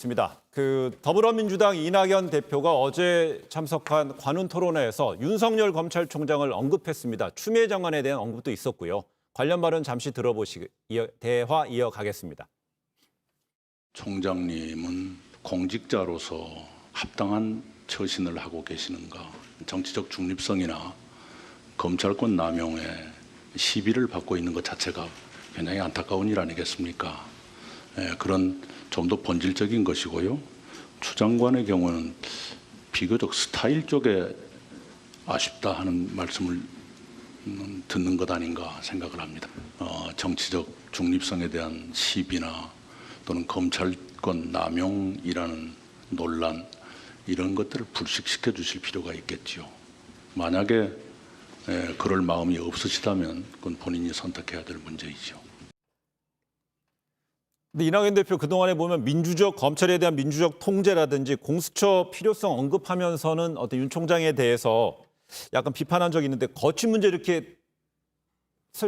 있습니다. 더불어민주당 이낙연 대표가 어제 참석한 관훈 토론회에서 윤석열 검찰총장을 언급했습니다. 추미애 장관에 대한 언급도 있었고요. 관련 발언 잠시 들어보시고 대화 이어가겠습니다. 총장님은 공직자로서 합당한 처신을 하고 계시는가, 정치적 중립성이나 검찰권 남용에 시비를 받고 있는 것 자체가 굉장히 안타까운 일 아니겠습니까? 그런 좀 더 본질적인 것이고요. 추 장관의 경우는 비교적 스타일 쪽에 아쉽다 하는 말씀을 듣는 것 아닌가 생각을 합니다. 정치적 중립성에 대한 시비나 또는 검찰권 남용이라는 논란, 이런 것들을 불식시켜 주실 필요가 있겠지요. 만약에 그럴 마음이 없으시다면 그건 본인이 선택해야 될 문제이죠. 근데 이낙연 대표 그동안에 보면 검찰에 대한 민주적 통제라든지 공수처 필요성 언급하면서는 윤 총장에 대해서 약간 비판한 적이 있는데 거친 문제 이렇게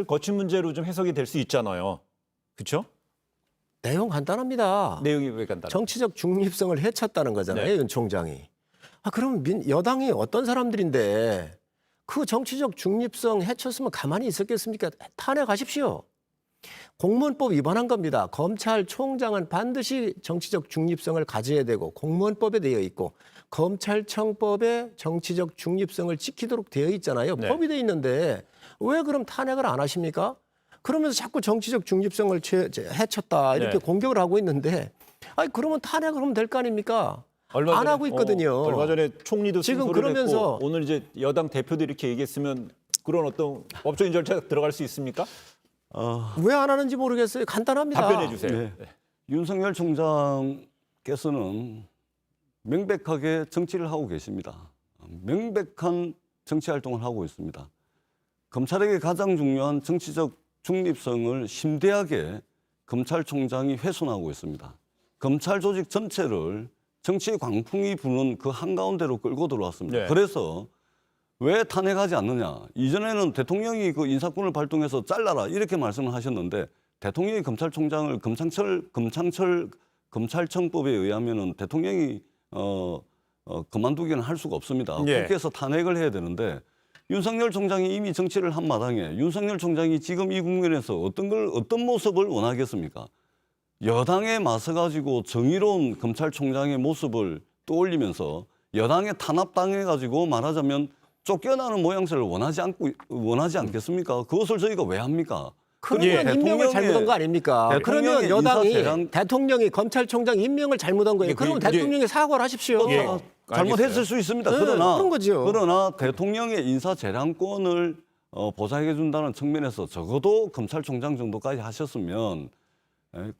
거친 문제로 좀 해석이 될 수 있잖아요. 그렇죠? 내용 간단합니다. 내용이 왜 간단해요? 정치적 중립성을 해쳤다는 거잖아요, 네. 윤 총장이. 그럼 여당이 어떤 사람들인데 그 정치적 중립성 해쳤으면 가만히 있었겠습니까? 탄핵하십시오. 공무원법 위반한 겁니다. 검찰총장은 반드시 정치적 중립성을 가져야 되고 공무원법에 되어 있고 검찰청법에 정치적 중립성을 지키도록 되어 있잖아요. 네. 법이 되어 있는데 왜 그럼 탄핵을 안 하십니까? 그러면서 자꾸 정치적 중립성을 해쳤다 이렇게 네. 공격을 하고 있는데 그러면 탄핵을 하면 될 거 아닙니까? 안 하고 있거든요. 얼마 전에 총리도 지금 승소를 그러면서 했고 오늘 이제 여당 대표도 이렇게 얘기했으면 그런 어떤 법적인 절차가 들어갈 수 있습니까? 왜 안 하는지 모르겠어요. 간단합니다. 답변해 주세요. 네. 윤석열 총장께서는 명백하게 정치를 하고 계십니다. 명백한 정치 활동을 하고 있습니다. 검찰에게 가장 중요한 정치적 중립성을 심대하게 검찰총장이 훼손하고 있습니다. 검찰 조직 전체를 정치의 광풍이 부는 그 한가운데로 끌고 들어왔습니다. 네. 그래서 왜 탄핵하지 않느냐. 이전에는 대통령이 그 인사권을 발동해서 잘라라 이렇게 말씀을 하셨는데 대통령이 검찰총장을 검찰청법에 의하면은 대통령이 그만두기는 할 수가 없습니다. 예. 국회에서 탄핵을 해야 되는데 윤석열 총장이 이미 정치를 한 마당에 윤석열 총장이 지금 이 국면에서 어떤 모습을 원하겠습니까? 여당에 맞서가지고 정의로운 검찰총장의 모습을 떠올리면서 여당에 탄압당해가지고 말하자면 쫓겨나는 모양새를 원하지 않겠습니까? 그것을 저희가 왜 합니까? 그러면 임명을 잘못한 거 아닙니까? 그러면 여당이 대통령이 검찰총장 임명을 잘못한 거예요. 그러면 대통령이 사과를 하십시오. 잘못했을 수 있습니다. 네, 그런 거죠. 그러나 대통령의 인사 재량권을 보장해 준다는 측면에서 적어도 검찰총장 정도까지 하셨으면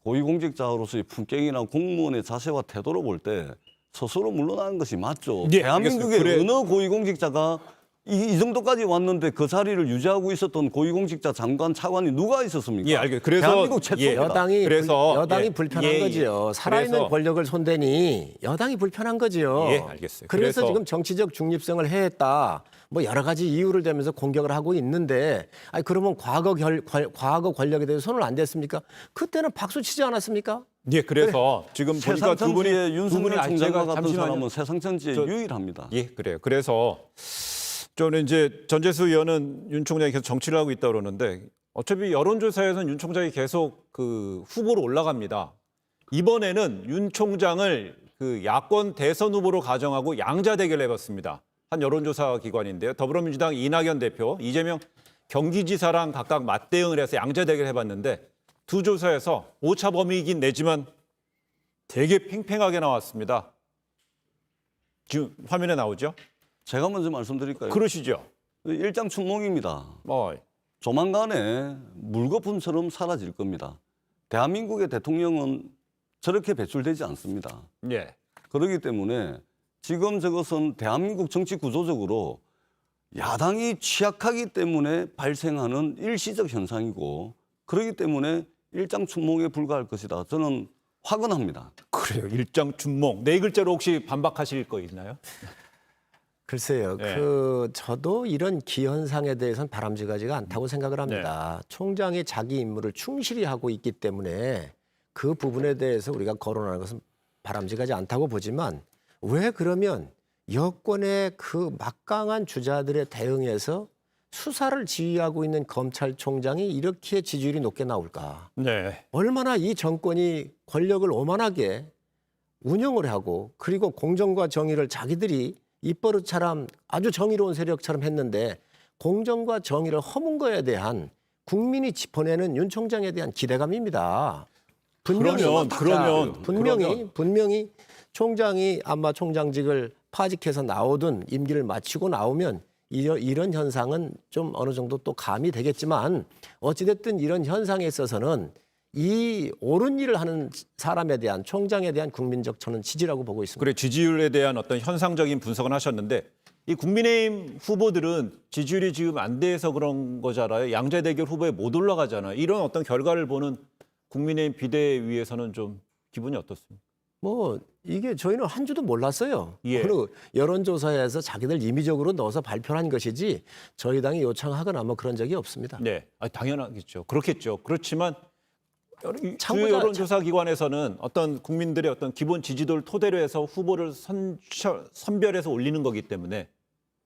고위공직자로서의 품격이나 공무원의 자세와 태도로 볼 때 스스로 물러나는 것이 맞죠. 예, 대한민국의 알겠습니다. 어느 고위공직자가 이 정도까지 왔는데 그 자리를 유지하고 있었던 고위공직자 장관 차관이 누가 있었습니까? 예, 알겠습니다. 그래서 대한민국 최초입니다. 여당이 불편한 거죠. 살아있는 그래서 권력을 손대니 여당이 불편한 거죠. 예, 알겠어요. 그래서 지금 정치적 중립성을 해했다. 뭐 여러 가지 이유를 대면서 공격을 하고 있는데 그러면 과거 권력에 대해서 손을 안 댔습니까? 그때는 박수 치지 않았습니까? 예, 그래서 지금 보니까 두 분이 윤석열 총장과 같은 잠시만요. 사람은 세상천지에 유일합니다. 예, 그래요. 그래서 저는 이제 전재수 의원은 윤 총장이 계속 정치를 하고 있다고 그러는데 어차피 여론조사에서는 윤 총장이 계속 후보로 올라갑니다. 이번에는 윤 총장을 야권 대선 후보로 가정하고 양자 대결을 해봤습니다. 한 여론조사 기관인데요. 더불어민주당 이낙연 대표, 이재명 경기지사랑 각각 맞대응을 해서 양자 대결을 해봤는데 두 조사에서 오차 범위이긴 내지만 되게 팽팽하게 나왔습니다. 지금 화면에 나오죠? 제가 먼저 말씀드릴까요? 그러시죠. 일장춘몽입니다. 조만간에 물거품처럼 사라질 겁니다. 대한민국의 대통령은 저렇게 배출되지 않습니다. 예. 그렇기 때문에 지금 저것은 대한민국 정치 구조적으로 야당이 취약하기 때문에 발생하는 일시적 현상이고 그렇기 때문에 일장춘몽에 불과할 것이다. 저는 확언합니다. 그래요. 일장춘몽. 네 글자로 혹시 반박하실 거 있나요? 글쎄요. 네. 저도 이런 기현상에 대해서는 바람직하지가 않다고 생각을 합니다. 총장이 자기 임무를 충실히 하고 있기 때문에 그 부분에 대해서 우리가 거론하는 것은 바람직하지 않다고 보지만 왜 그러면 여권의 그 막강한 주자들에 대응해서 수사를 지휘하고 있는 검찰총장이 이렇게 지지율이 높게 나올까? 네. 얼마나 이 정권이 권력을 오만하게 운영을 하고 그리고 공정과 정의를 자기들이 입버릇처럼 아주 정의로운 세력처럼 했는데 공정과 정의를 허문 거에 대한 국민이 보내는 윤 총장에 대한 기대감입니다. 분명히 총장이 아마 총장직을 파직해서 나오든 임기를 마치고 나오면 이런 현상은 좀 어느 정도 또 감이 되겠지만 어찌됐든 이런 현상에 있어서는 이 옳은 일을 하는 사람에 대한 총장에 대한 국민적 저는 지지라고 보고 있습니다. 그래 지지율에 대한 어떤 현상적인 분석은 하셨는데 이 국민의힘 후보들은 지지율이 지금 안 돼서 그런 거잖아요. 양자 대결 후보에 못 올라가잖아요. 이런 어떤 결과를 보는 국민의힘 비대위에서는 좀 기분이 어떻습니까? 뭐 이게 저희는 한 주도 몰랐어요. 예. 그리고 여론조사에서 자기들 임의적으로 넣어서 발표한 것이지 저희 당이 요청하거나 뭐 그런 적이 없습니다. 네, 당연하겠죠. 그렇겠죠. 그렇지만 주요 참고자- 여론조사 기관에서는 어떤 국민들의 어떤 기본 지지도를 토대로 해서 후보를 선별해서 올리는 거기 때문에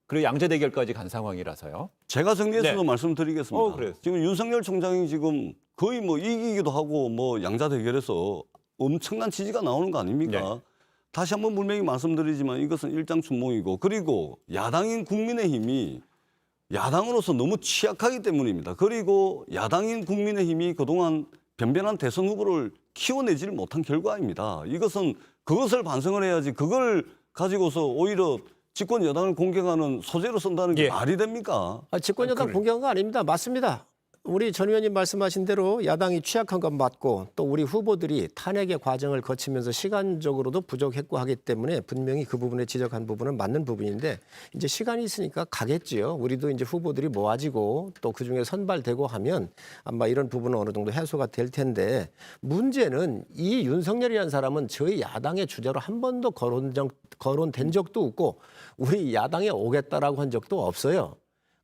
그리고 양자 대결까지 간 상황이라서요. 제가 정리해서 네. 말씀드리겠습니다. 그래요. 지금 윤석열 총장이 지금 거의 뭐 이기기도 하고 뭐 양자 대결에서 엄청난 지지가 나오는 거 아닙니까? 네. 다시 한번 분명히 말씀드리지만 이것은 일장춘몽이고 그리고 야당인 국민의힘이 야당으로서 너무 취약하기 때문입니다. 그리고 야당인 국민의힘이 그동안 변변한 대선 후보를 키워내지를 못한 결과입니다. 이것은 그것을 반성을 해야지 그걸 가지고서 오히려 집권 여당을 공격하는 소재로 쓴다는 게 예. 말이 됩니까? 집권여당 공격한 거 아닙니다. 맞습니다. 우리 전 의원님 말씀하신 대로 야당이 취약한 건 맞고 또 우리 후보들이 탄핵의 과정을 거치면서 시간적으로도 부족했고 하기 때문에 분명히 그 부분에 지적한 부분은 맞는 부분인데 이제 시간이 있으니까 가겠지요. 우리도 이제 후보들이 모아지고 또 그중에 선발되고 하면 아마 이런 부분은 어느 정도 해소가 될 텐데 문제는 이 윤석열이라는 사람은 저희 야당의 주자로 한 번도 거론된 적도 없고 우리 야당에 오겠다라고 한 적도 없어요.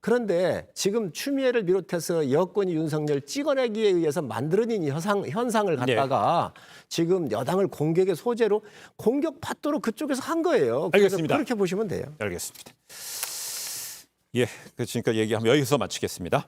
그런데 지금 추미애를 비롯해서 여권이 윤석열 찍어내기에 의해서 만들어진 현상을 갖다가 지금 여당을 공격의 소재로 공격 받도록 그쪽에서 한 거예요. 그래서 알겠습니다. 그렇게 보시면 돼요. 알겠습니다. 예, 그러니까 얘기하면 여기서 마치겠습니다.